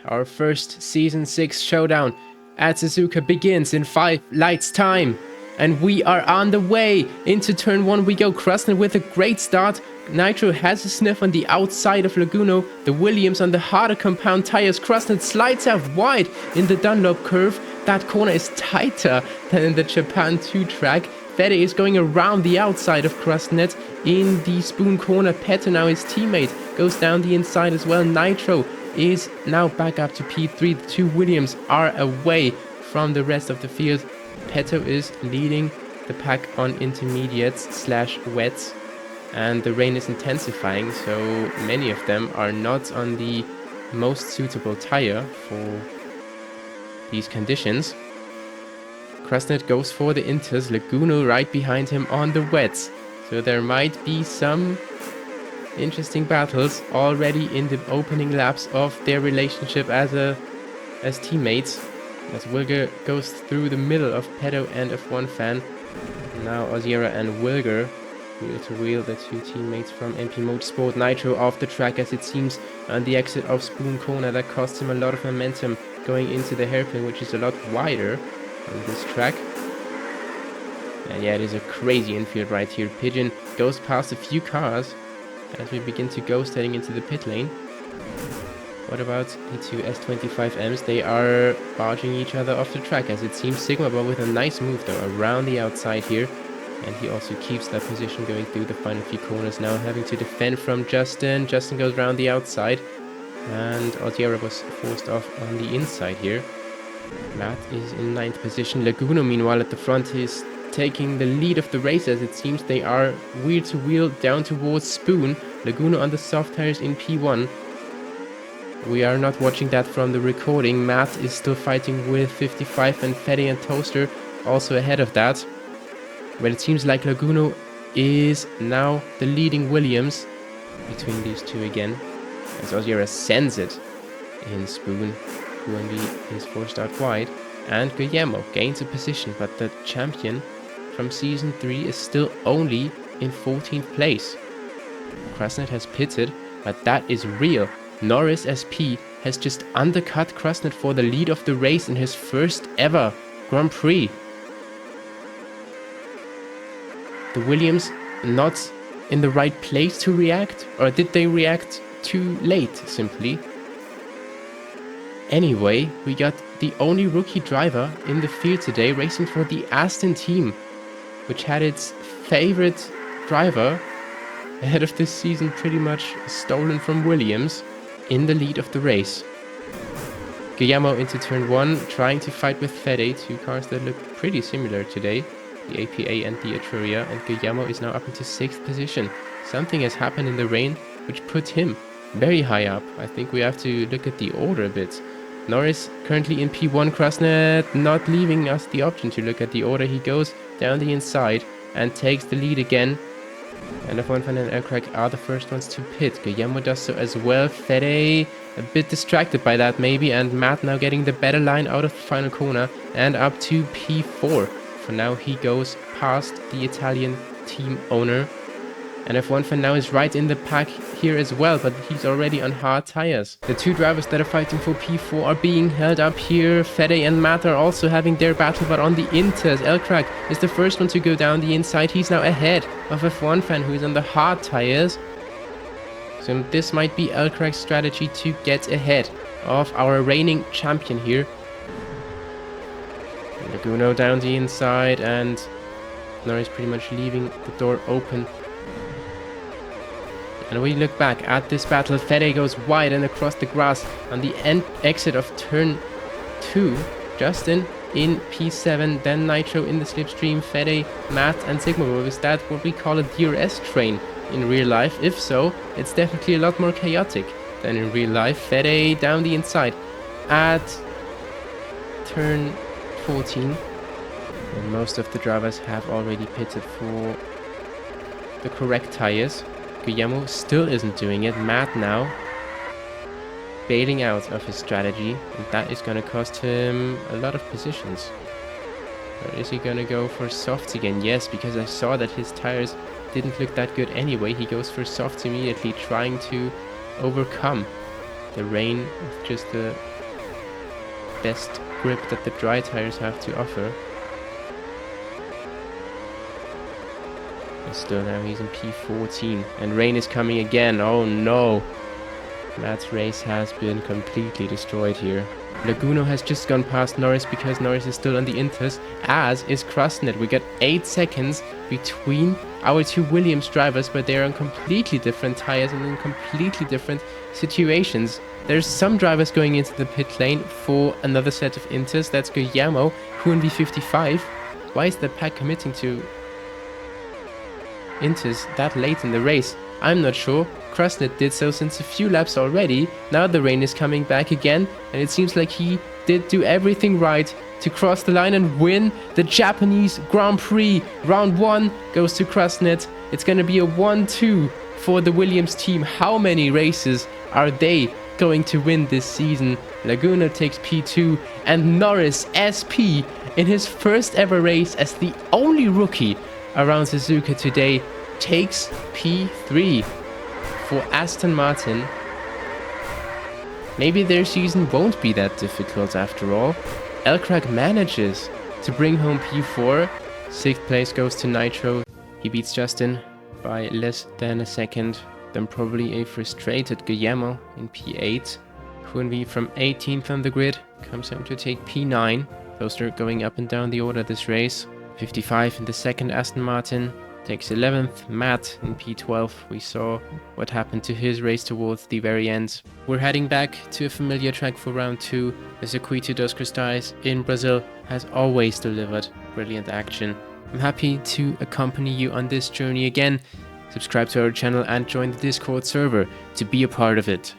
Our first Season 6 showdown at Suzuka begins in 5 lights time. And we are on the way. Into turn 1 we go. Krasner with a great start. Nitro has a sniff on the outside of Laguna. The Williams on the harder compound tires. Krasner slides out wide in the Dunlop curve. That corner is tighter than in the Japan 2 track. Fede is going around the outside of Krasner in the Spoon corner. Petto, now his teammate, goes down the inside as well. Nitro is now back up to P3. The two Williams are away from the rest of the field. Petto is leading the pack on intermediates / wets, and the rain is intensifying, so many of them are not on the most suitable tire for these conditions. Krasner goes for the inters, Laguna right behind him on the wets, so there might be some interesting battles already in the opening laps of their relationship as teammates, as Wilger goes through the middle of Petto and F1 fan. Now Osiera and Wilger wheel to wheel, the two teammates from MP Motorsport. Nitro off the track as it seems on the exit of Spoon corner. That costs him a lot of momentum going into the hairpin, which is a lot wider on this track. And yeah, it is a crazy infield right here. Pigeon goes past a few cars as we begin to ghost heading into the pit lane. What about the two S25Ms? They are barging each other off the track as it seems. Sigma Bob with a nice move though around the outside here. And he also keeps that position going through the final few corners. Now having to defend from Justin. Justin goes around the outside. And Osiera was forced off on the inside here. Matt is in 9th position. Laguna meanwhile at the front is taking the lead of the race as it seems. They are wheel to wheel down towards Spoon. Laguna on the soft tires in P1. We are not watching that from the recording. Matt is still fighting with 55 and Fede and Toaster also ahead of that. But it seems like Laguna is now the leading Williams between these two again, as Osiera sends it in Spoon, who only is forced out wide. And Guillermo gains a position, but the champion from Season 3 is still only in 14th place. Krasner has pitted, but that is real. Norris SP has just undercut Krasner for the lead of the race in his first ever Grand Prix. The Williams not in the right place to react, or did they react too late simply? Anyway, we got the only rookie driver in the field today racing for the Aston team, which had its favorite driver ahead of this season pretty much stolen from Williams in the lead of the race. Guillermo into turn 1, trying to fight with Fede, two cars that look pretty similar today, the APA and the Etruria, and Guillermo is now up into 6th position. Something has happened in the rain which put him very high up. I think we have to look at the order a bit. Norris currently in P1, Krasner not leaving us the option to look at the order. He goes down the inside and takes the lead again. And F1 Fan and Aircrack are the first ones to pit. Guillermo does so as well. Fede a bit distracted by that maybe, and Matt now getting the better line out of the final corner and up to P4. For now he goes past the Italian team owner. And F1 Fan now is right in the pack here as well, but he's already on hard tires. The two drivers that are fighting for P4 are being held up here. Fede and Matt are also having their battle, but on the inters, Elcrack is the first one to go down the inside. He's now ahead of F1 Fan, who is on the hard tires. So this might be Elcrack's strategy to get ahead of our reigning champion here. Laguna down the inside, and Norris pretty much leaving the door open. And we look back at this battle. Fede goes wide and across the grass on the exit of turn 2. Justin in P7, then Nitro in the slipstream, Fede, Matt and Sigma. Is that what we call a DRS train in real life? If so, it's definitely a lot more chaotic than in real life. Fede down the inside at turn 14. And most of the drivers have already pitted for the correct tires. Guillermo still isn't doing it. Matt now bailing out of his strategy, and that is going to cost him a lot of positions. Or is he going to go for softs again? Yes, because I saw that his tires didn't look that good anyway. He goes for softs immediately, trying to overcome the rain with just a best grip that the dry tires have to offer. And still now he's in P14 and rain is coming again. Oh no! Matt's race has been completely destroyed here. Laguna has just gone past Norris because Norris is still on the Inters, as is Krasnett. We got 8 seconds between our two Williams drivers, but they're on completely different tires and in completely different situations. There's some drivers going into the pit lane for another set of Inters. That's Guillermo, who in V55. Why is the pack committing to Inters that late in the race? I'm not sure. Krasnett did so since a few laps already. Now the rain is coming back again, and it seems like he did do everything right to cross the line and win the Japanese Grand Prix. Round 1 goes to Krasnett. It's going to be a 1-2 for the Williams team. How many races are they going to win this season? Laguna takes P2 and Norris SP in his first ever race as the only rookie around Suzuka today takes P3 for Aston Martin. Maybe their season won't be that difficult after all. Elkrag manages to bring home P4. 6th place goes to Nitro. He beats Justin by less than a second. Then probably a frustrated Guillermo in P8. Hunvi from 18th on the grid comes home to take P9. Those are going up and down the order this race. 55 in the second Aston Martin takes 11th. Matt in P12. We saw what happened to his race towards the very end. We're heading back to a familiar track for round 2. The Circuito dos Cristais in Brazil has always delivered brilliant action. I'm happy to accompany you on this journey again. Subscribe to our channel and join the Discord server to be a part of it.